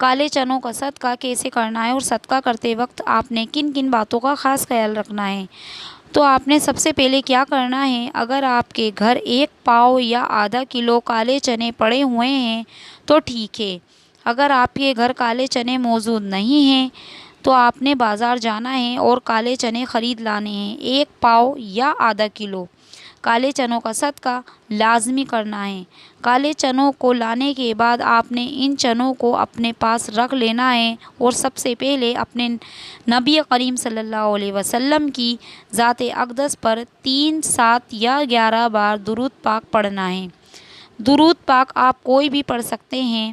کالے چنوں کا صدقہ کیسے کرنا ہے اور صدقہ کرتے وقت آپ نے کن کن باتوں کا خاص خیال رکھنا ہے؟ تو آپ نے سب سے پہلے کیا کرنا ہے، اگر آپ کے گھر 1 پاؤ یا آدھا کلو کالے چنے پڑے ہوئے ہیں تو ٹھیک ہے۔ اگر آپ کے گھر کالے چنے موجود نہیں ہیں تو آپ نے بازار جانا ہے اور کالے چنے خرید لانے ہیں۔ 1 پاؤ یا آدھا کلو کالے چنوں کا صدقہ لازمی کرنا ہے۔ کالے چنوں کو لانے کے بعد آپ نے ان چنوں کو اپنے پاس رکھ لینا ہے اور سب سے پہلے اپنے نبی کریم صلی اللہ علیہ وسلم کی ذات اقدس پر 3، 7 یا 11 بار درود پاک پڑھنا ہے۔ درود پاک آپ کوئی بھی پڑھ سکتے ہیں،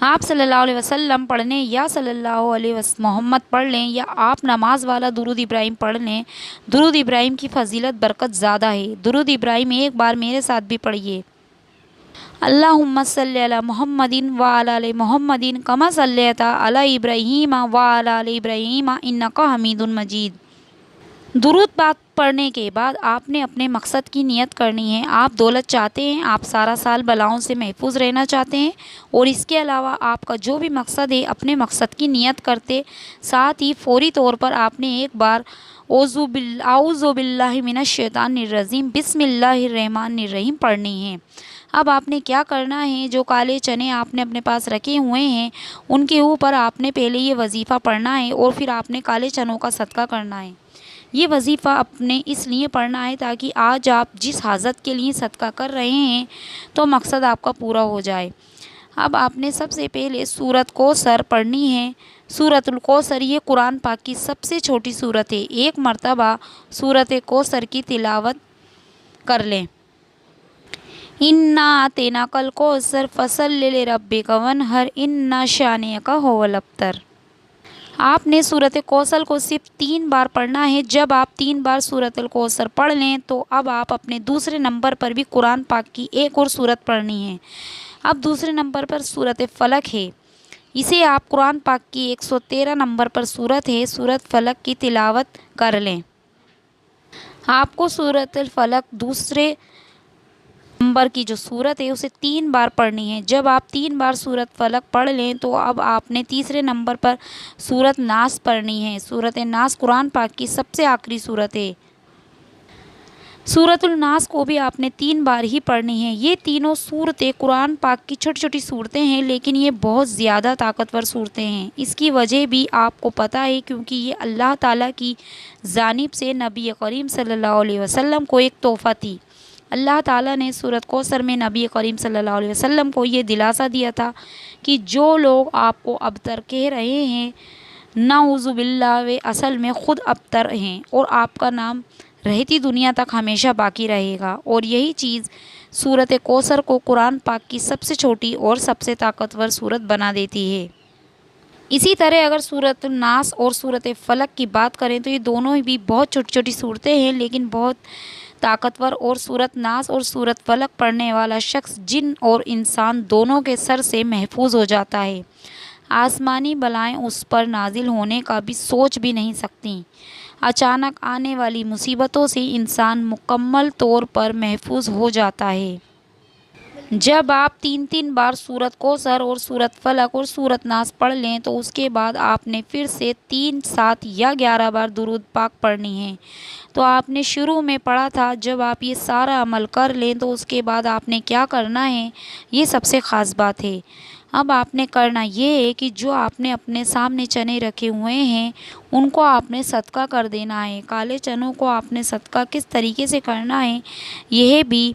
آپ صلی اللہ علیہ وسلم پڑھ لیں یا صلی اللہ علیہ محمد پڑھ لیں یا آپ نماز والا درود ابراہیم پڑھ لیں۔ درود ابراہیم کی فضیلت برکت زیادہ ہے۔ درود ابراہیم ایک بار میرے ساتھ بھی پڑھیے۔ اللہم صلی علی محمد وعلی آل محمد کما صلیت علی ابراہیم وعلی آل ابراہیم انک حمید مجید۔ درود پاک پڑھنے کے بعد آپ نے اپنے مقصد کی نیت کرنی ہے۔ آپ دولت چاہتے ہیں، آپ سارا سال بلاؤں سے محفوظ رہنا چاہتے ہیں، اور اس کے علاوہ آپ کا جو بھی مقصد ہے اپنے مقصد کی نیت کرتے ساتھ ہی فوری طور پر آپ نے ایک بار اعوذ باللہ من الشیطان الرجیم بسم اللہ الرحمن الرحیم پڑھنی ہے۔ اب آپ نے کیا کرنا ہے، جو کالے چنے آپ نے اپنے پاس رکھے ہوئے ہیں ان کے اوپر آپ نے پہلے یہ وظیفہ پڑھنا ہے اور پھر آپ نے کالے چنوں کا صدقہ کرنا ہے۔ یہ وظیفہ اپنے اس لیے پڑھنا ہے تاکہ آج آپ جس حاجت کے لیے صدقہ کر رہے ہیں تو مقصد آپ کا پورا ہو جائے۔ اب آپ نے سب سے پہلے سورۃ کوثر پڑھنی ہے۔ سورۃ الکوثر یہ قرآن پاک کی سب سے چھوٹی سورت ہے۔ ایک مرتبہ سورۃ کوثر کی تلاوت کر لیں۔ انا اعطیناک الکوثر فصلی لربک وانحر ان شانئک ھو الابتر۔ آپ نے سورۃ کوثر کو صرف 3 بار پڑھنا ہے۔ جب آپ 3 بار سورۃ الکوثر پڑھ لیں تو اب آپ اپنے دوسرے نمبر پر بھی قرآن پاک کی ایک اور سورت پڑھنی ہے۔ اب دوسرے نمبر پر سورۃ فلق ہے، اسے آپ قرآن پاک کی 113 نمبر پر سورت ہے، سورۃ فلق کی تلاوت کر لیں۔ آپ کو سورۃ الفلق دوسرے نمبر کی جو سورت ہے اسے 3 بار پڑھنی ہے۔ جب آپ 3 بار سورۃ فلق پڑھ لیں تو اب آپ نے تیسرے نمبر پر سورۃ ناس پڑھنی ہے۔ سورۃ ناس قرآن پاک کی سب سے آخری سورت ہے۔ سورۃ الناس کو بھی آپ نے 3 بار ہی پڑھنی ہے۔ یہ تینوں سورتیں قرآن پاک کی چھوٹی چھوٹی صورتیں ہیں، لیکن یہ بہت زیادہ طاقتور صورتیں ہیں۔ اس کی وجہ بھی آپ کو پتہ ہے، کیونکہ یہ اللہ تعالیٰ کی جانب سے نبی کریم صلی اللہ علیہ وسلم کو ایک تحفہ تھی۔ اللہ تعالیٰ نے سورۃ کوثر میں نبی کریم صلی اللہ علیہ وسلم کو یہ دلاسا دیا تھا کہ جو لوگ آپ کو ابتر کہہ رہے ہیں، نعوذ باللہ، وہ اصل میں خود ابتر ہیں اور آپ کا نام رہتی دنیا تک ہمیشہ باقی رہے گا۔ اور یہی چیز سورۃ کوثر کو قرآن پاک کی سب سے چھوٹی اور سب سے طاقتور سورت بنا دیتی ہے۔ اسی طرح اگر سورۃ الناس اور سورۃ فلق کی بات کریں تو یہ دونوں بھی بہت چھوٹی چھوٹی صورتیں ہیں، لیکن بہت طاقتور، اور سورۃ ناس اور سورۃ فلق پڑھنے والا شخص جن اور انسان دونوں کے شر سے محفوظ ہو جاتا ہے۔ آسمانی بلائیں اس پر نازل ہونے کا بھی سوچ بھی نہیں سکتی۔ اچانک آنے والی مصیبتوں سے انسان مکمل طور پر محفوظ ہو جاتا ہے۔ جب آپ 3 بار سورۃ کوثر اور سورۃ فلق اور سورۃ ناس پڑھ لیں تو اس کے بعد آپ نے پھر سے 3، 7 یا 11 بار درود پاک پڑھنی ہے۔ تو آپ نے شروع میں پڑھا تھا، جب آپ یہ سارا عمل کر لیں تو اس کے بعد آپ نے کیا کرنا ہے، یہ سب سے خاص بات ہے۔ اب آپ نے کرنا یہ ہے کہ جو آپ نے اپنے سامنے چنے رکھے ہوئے ہیں ان کو آپ نے صدقہ کر دینا ہے۔ کالے چنوں کو آپ نے صدقہ کس طریقے سے کرنا ہے یہ بھی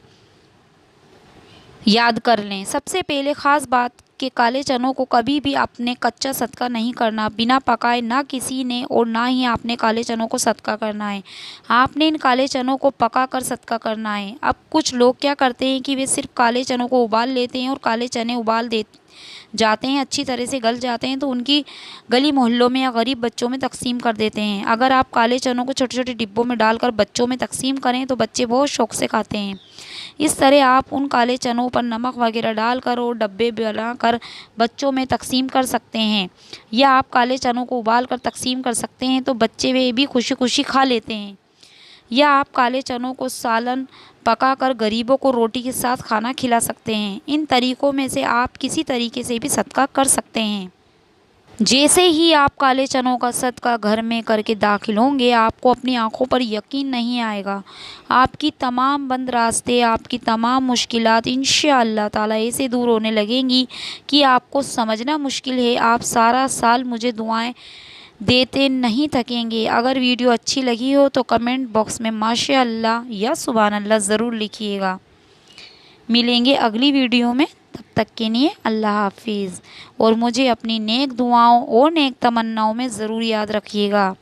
یاد کر لیں۔ سب سے پہلے خاص بات کہ کالے چنوں کو کبھی بھی آپ نے کچا صدقہ نہیں کرنا، بنا پکائے نہ کسی نے، اور نہ ہی آپ نے کالے چنوں کو صدقہ کرنا ہے۔ آپ نے ان کالے چنوں کو پکا کر صدقہ کرنا ہے۔ اب کچھ لوگ کیا کرتے ہیں کہ وہ صرف کالے چنوں کو ابال لیتے ہیں اور کالے چنے ابال جاتے ہیں، اچھی طرح سے گل جاتے ہیں تو ان کی گلی محلوں میں یا غریب بچوں میں تقسیم کر دیتے ہیں۔ اگر آپ کالے چنوں کو چھوٹے چھوٹے ڈبوں میں ڈال کر بچوں میں تقسیم کریں تو بچے بہت شوق سے کھاتے ہیں۔ اس طرح آپ ان کالے چنوں پر نمک وغیرہ ڈال کر اور ڈبے بنا کر بچوں میں تقسیم کر سکتے ہیں، یا آپ کالے چنوں کو ابال کر تقسیم کر سکتے ہیں تو بچے وہ بھی خوشی خوشی کھا لیتے ہیں۔ یا آپ کالے چنوں کو سالن پکا کر غریبوں کو روٹی کے ساتھ کھانا کھلا سکتے ہیں۔ ان طریقوں میں سے آپ کسی طریقے سے بھی صدقہ کر سکتے ہیں۔ جیسے ہی آپ کالے چنوں کا صدقہ گھر میں کر کے داخل ہوں گے، آپ کو اپنی آنکھوں پر یقین نہیں آئے گا۔ آپ کی تمام بند راستے، آپ کی تمام مشکلات انشاءاللہ تعالیٰ ایسے دور ہونے لگیں گی کہ آپ کو سمجھنا مشکل ہے۔ آپ سارا سال مجھے دعائیں دیتے نہیں تھکیں گے۔ اگر ویڈیو اچھی لگی ہو تو کمنٹ باکس میں ماشاء اللہ یا سبحان اللہ ضرور لکھیے گا۔ ملیں گے اگلی ویڈیو میں، تب تک کے لیے اللہ حافظ، اور مجھے اپنی نیک دعاؤں اور نیک تمناؤں میں ضرور یاد رکھیے گا۔